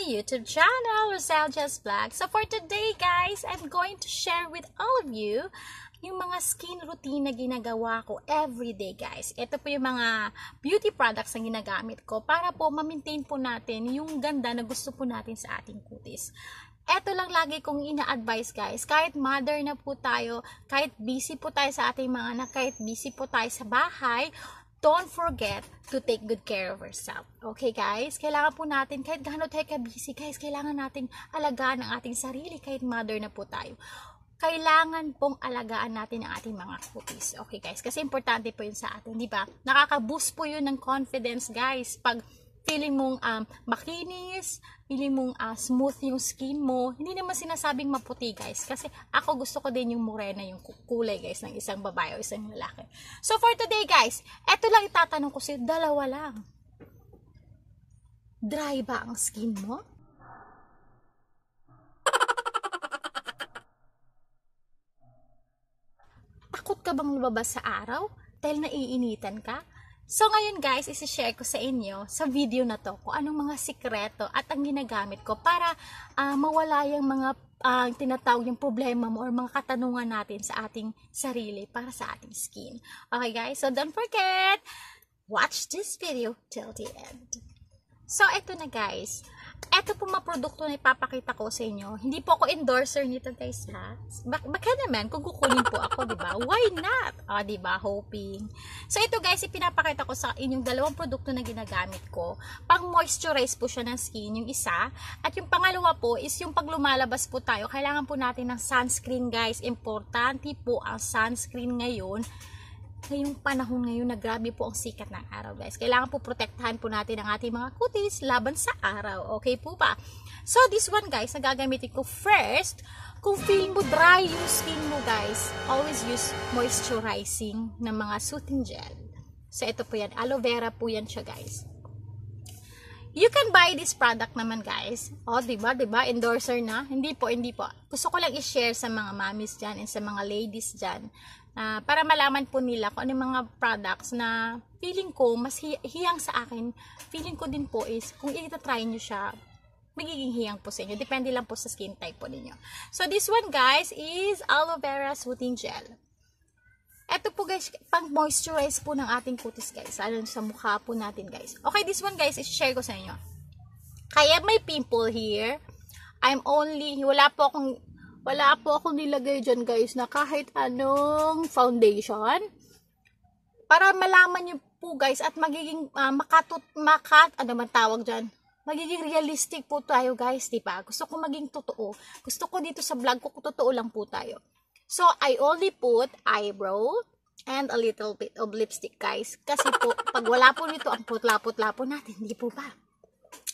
my YouTube channel, Rosalja's Vlog. So for today guys, I'm going to share with all of you yung mga skin routine na ginagawa ko everyday guys. Ito po yung mga beauty products na ginagamit ko para po ma-maintain po natin yung ganda na gusto po natin sa ating kutis. Ito lang lagi kong ina-advise guys, kahit mother na po tayo, kahit busy po tayo sa ating mga anak, kahit busy po tayo sa bahay, don't forget to take good care of yourself. Okay guys? Kailangan po natin, kahit gaano tayo ka-busy guys, kailangan nating alagaan ang ating sarili kahit mother na po tayo. Kailangan pong alagaan natin ang ating mga kutis. Okay guys? Kasi importante po yun sa atin, di ba? Nakaka-boost po yun ng confidence guys. Pag feeling mong makinis, feeling mong smooth yung skin mo. Hindi naman sinasabing maputi guys. Kasi ako gusto ko din yung morena, yung kulay guys ng isang babae o isang lalaki. So for today guys, eto lang itatanong ko sa'yo, dalawa lang. Dry ba ang skin mo? Takot ka bang lumabas sa araw dahil naiinitan ka? So ngayon guys, isi-share ko sa inyo sa video na to kung anong mga sikreto at ang ginagamit ko para mawala yung mga tinatawag yung problema mo or mga katanungan natin sa ating sarili para sa ating skin. Okay guys, so don't forget, watch this video till the end. So eto na guys, eto po mga produkto na ipapakita ko sa inyo. Hindi po ako endorser nito guys ha. Baka naman kung kukunin po ako, di ba? Why not? Di ba? Hoping. So ito guys, ipinapakita ko sa inyong dalawang produkto na ginagamit ko. Pang moisturize po siya ng skin, yung isa. At yung pangalawa po is yung pag lumalabas po tayo, kailangan po natin ng sunscreen guys. Importante po ang sunscreen ngayon. Ngayong panahon ngayon na grabe po ang sikat ng araw guys. Kailangan po protektahan po natin ang ating mga kutis laban sa araw. Okay po ba? So this one guys, na gagamitin ko first, kung feeling mo dry yung skin mo guys, always use moisturizing na mga soothing gel. So ito po yan, aloe vera po yan siya guys. You can buy this product naman guys. Diba? Endorser na. Hindi po. Gusto ko lang i-share sa mga mommies dyan and sa mga ladies dyan. Para malaman po nila kung ano yung mga products na feeling ko mas hiyang sa akin. Feeling ko din po is kung i-try nyo siya, magiging hiyang po sa inyo. Depende lang po sa skin type po ninyo. So this one guys is aloe vera soothing gel. Ito po guys, pang moisturize po ng ating kutis guys. Ano sa mukha po natin guys. Okay, this one guys, i-share ko sa inyo. Kaya may pimple here. Wala po akong nilagay dyan guys na kahit anong foundation. Para malaman nyo po guys at magiging ano man tawag dyan. Magiging realistic po tayo guys, diba? Gusto ko maging totoo. Gusto ko dito sa vlog ko, totoo lang po tayo. So, I only put eyebrow and a little bit of lipstick, guys. Kasi po, pag wala po nito, ang putla-putla po natin. Hindi po ba?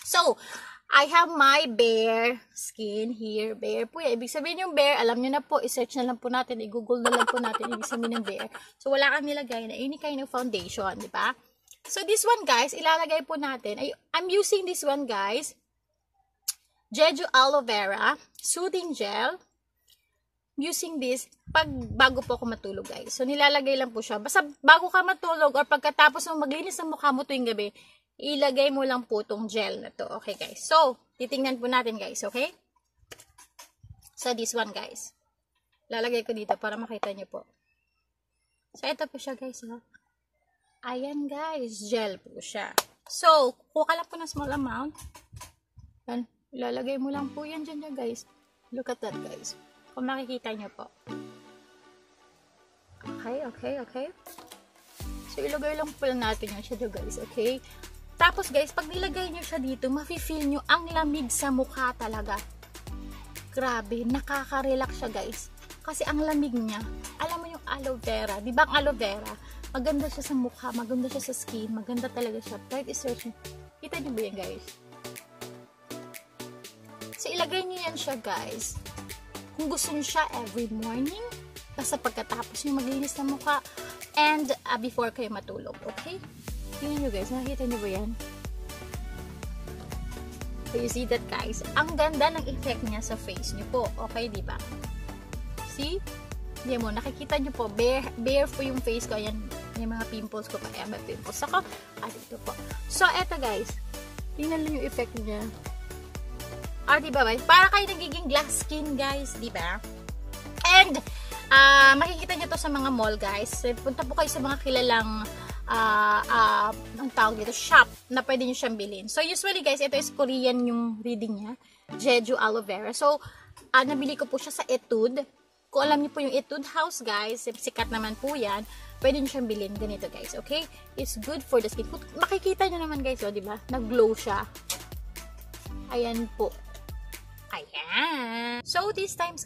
So, I have my bare skin here. Bare po yan. Ibig sabihin yung bare, alam nyo na po, i-search na lang po natin, i-google na lang po natin, ibig sabihin ng bare. So, wala kang nilagay na any kind of foundation, di ba? So, this one, guys, ilalagay po natin. I'm using this one, guys. Jeju Aloe Vera Soothing Gel. Using this bago po ako matulog guys. So nilalagay lang po siya. Basta bago ka matulog or pagkatapos mo maglinis ng mukha mo tuwing gabi, ilagay mo lang po tong gel na to. Okay guys. So titingnan po natin guys. Okay? So this one guys. Lalagay ko dito para makita nyo po. So ito po siya guys. Ayan guys. Gel po siya. So kuha lang po ng small amount. Yan. Ilalagay mo lang po yan dyan guys. Look at that guys. Kung makikita nyo po. Okay. So, ilagay lang po natin yung shadow guys, okay? Tapos guys, pag nilagay nyo siya dito, mafe-feel nyo ang lamig sa mukha talaga. Grabe, nakaka-relax siya guys. Kasi ang lamig niya, alam mo yung aloe vera, di ba ang aloe vera? Maganda siya sa mukha, maganda siya sa skin, maganda talaga siya. Kahit i-search nyo. Kita nyo ba yan guys? So, ilagay nyo yan siya guys. Kung gusto nyo siya every morning, basta pagkatapos nyo maglinis ng mukha, and before kayo matulog, okay? Tingnan nyo guys, nakikita nyo ba yan? So you see that guys, ang ganda ng effect niya sa face nyo po, okay diba? See? Hindi mo, nakikita nyo po, bare po yung face ko, ayan, yung mga pimples ko pa, ayan, may pimples ako, dito po. So eto guys, tingnan lang yung effect niya. Or diba ba? Para kayo nagiging glass skin guys, diba? And, makikita nyo to sa mga mall guys. Punta po kayo sa mga kilalang ang tawag dito, shop na pwede nyo siyang bilhin. So, usually guys, ito is Korean yung reading niya. Jeju Aloe Vera. So, nabili ko po siya sa Etude. Kung alam niyo po yung Etude House guys, sikat naman po yan, pwede nyo siyang bilhin. Ganito guys, okay? It's good for the skin. Kung makikita nyo naman guys, oh, diba? Nag-glow siya. Ayan po. Ayan. So, this time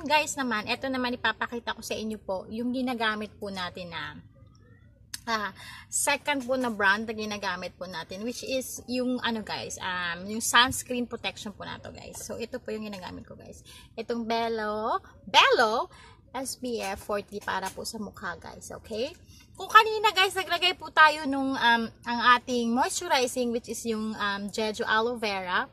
guys naman, ito naman ipapakita ko sa inyo po, yung ginagamit po natin na second po na brand na ginagamit po natin, which is yung ano guys, yung sunscreen protection po na to guys. So, ito po yung ginagamit ko guys. Itong Bello SPF 40 para po sa mukha guys, okay? Kung kanina guys, naglagay po tayo nung ang ating moisturizing, which is yung Jeju Aloe Vera,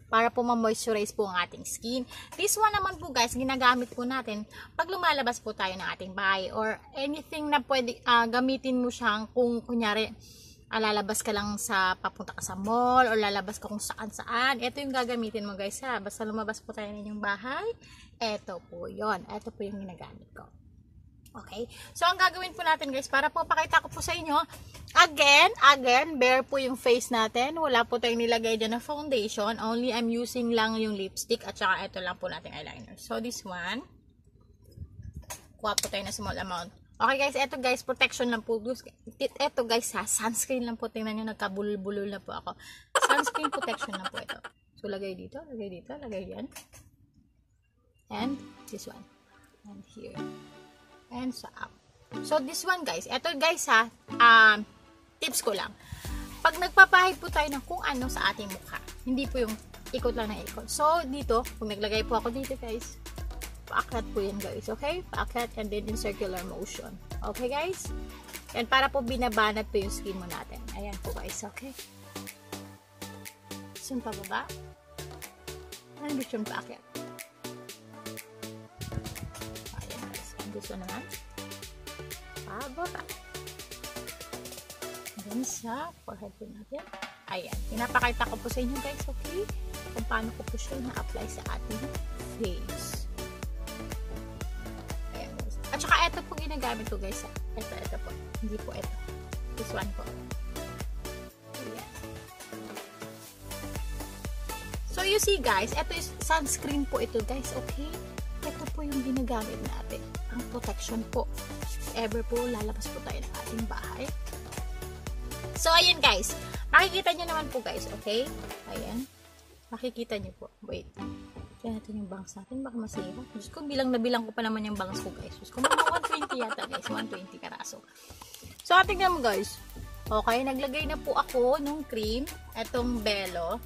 para po ma-moisturize po ang ating skin. This one naman po guys, ginagamit po natin pag lumalabas po tayo ng ating bahay or anything na pwede gamitin mo siyang kung kunyari lalabas ka lang sa papunta ka sa mall or lalabas ka kung saan. Ito yung gagamitin mo guys ha. Basta lumabas po tayo ng inyong bahay. Ito po yon. Ito po yung ginagamit ko. Okay? So, ang gagawin po natin guys, para po pakita ko po sa inyo, again, bare po yung face natin. Wala po tayong nilagay dyan na foundation. Only I'm using lang yung lipstick at saka ito lang po natin eyeliner. So, this one, kuha po tayo na small amount. Okay guys, ito guys, protection lang po. Ito guys ha, sunscreen lang po. Tingnan nyo, nagkabulol-bulol na po ako. Sunscreen protection lang po ito. So, lagay dito, lagay yan. And this one. And here. And sa up. So, this one guys, eto guys ha, tips ko lang. Pag nagpapahid po tayo ng kung ano sa ating mukha, hindi po yung ikot lang na ikot. So, dito, kung naglagay po ako dito guys, paakyat po yan guys, okay? Paakyat and then in circular motion. Okay guys? And para po binabanat po yung skin mo natin. Ayan po guys, okay? Sun pababa. Ano gusto yung paakyat? Gusto naman pababa then sa forehead po natin. Ayan, pinapakita ko po sa inyo guys, okay, kung paano ko po siya na-apply sa ating face. Ayan guys, at saka ito po ginagamit ko guys, ito po, hindi po ito, this one po. Ayan. So you see guys, ito is sunscreen po ito guys, okay. Ito po yung ginagamit natin. Ang protection po. If ever po, lalabas po tayo ng ating bahay. So, ayan guys. Makikita nyo naman po guys, okay? Ayan. Makikita nyo po. Wait. Kaya natin yung bangs natin. Baka masira. Diyos ko, bilang na bilang ko pa naman yung bangs ko guys. Diyos ko, mga 120 yata guys. 120 karaso. So, tingnan mo guys. Okay, naglagay na po ako nung cream. Etong Bello.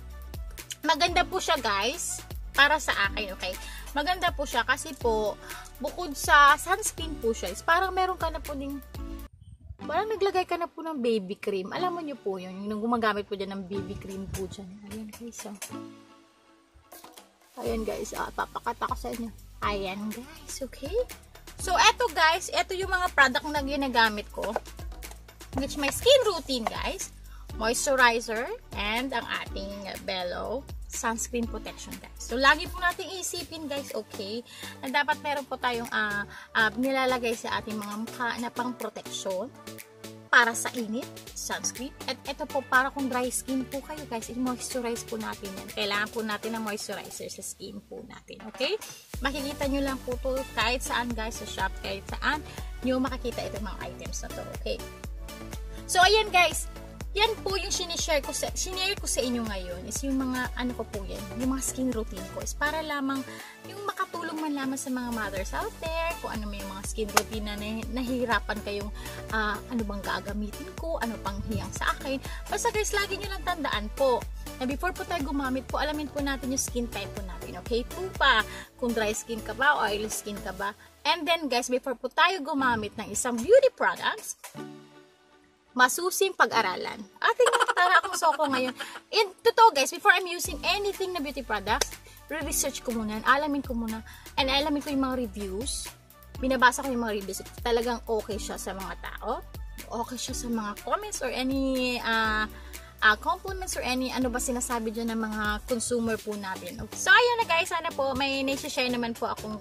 Maganda po siya guys. Para sa akin, okay? Maganda po siya kasi po, bukod sa sunscreen po siya, is parang meron ka na po ding, parang naglagay ka na po ng baby cream. Alam mo nyo po yun, yung gumagamit po dyan ng baby cream po dyan. Ayan guys, ayan guys, papakata ko sa inyo. Ayan guys, okay? So, eto guys, eto yung mga product na ginagamit ko, which my skin routine guys, moisturizer, and ang ating Bello sunscreen protection guys. So, lagi po natin isipin guys, okay, na dapat meron po tayong nilalagay sa ating mga mukha na pang protection para sa init, sunscreen. At ito po, para kung dry skin po kayo guys, i-moisturize po natin yan. Kailangan po natin ng moisturizer sa skin po natin, okay? Makikita nyo lang po to kahit saan guys, sa shop, kahit saan nyo makikita itong mga items na to, okay? So, ayan guys, yan po yung sinishare ko sa inyo ngayon is yung mga ano ko po yan, yung mga skin routine ko is para lamang yung makatulong man lamang sa mga mothers out there kung ano may mga skin routine na nahihirapan kayong ano bang gagamitin ko, ano pang hiyang sa akin. Basta guys, lagi nyo lang tandaan po na before po tayo gumamit po, alamin po natin yung skin type po natin, okay? Po pa, kung dry skin ka ba o oily skin ka ba. And then guys, before po tayo gumamit ng isang beauty products, masusing pag-aralan. Tingnan tara akong soko ngayon. Totoo guys, before I'm using anything na beauty products, re-research ko muna, alamin ko muna, and alamin ko yung mga reviews. Binabasa ko yung mga reviews. Talagang okay siya sa mga tao. Okay siya sa mga comments or any compliments or any ano ba sinasabi dyan ng mga consumer po natin. So, ayun na guys, sana po may nai-share naman po akong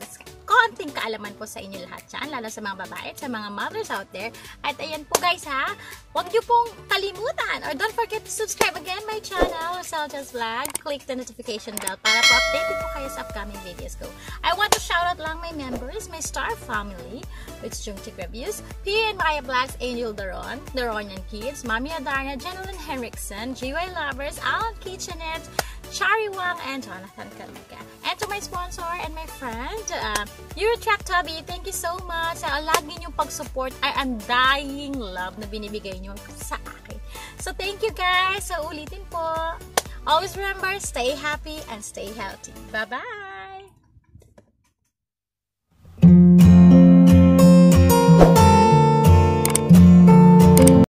konting kaalaman po sa inyo lahat dyan, lalo sa mga babae at sa mga mothers out there. At ayan po guys ha, huwag niyo pong kalimutan or don't forget to subscribe again my channel, Selja's Vlog. Click the notification bell para po updated po kayo sa upcoming videos ko. I want to shout out lang my members, my star family, which is Jungtik Reviews, P and Maya Vlogs, Angel Daron, Daronian Kids, Mami Adarna, Jenilyn Henriksen, GY Lovers, Alan Kitchenette, Shari Wang, and Jonathan Kalika. And to my sponsor and my friend, Eurotrack Tubby, thank you so much sa lagi niyong pag-support ay undying love na binibigay niyo sa akin. So thank you guys. So ulitin po. Always remember, stay happy and stay healthy. Bye-bye!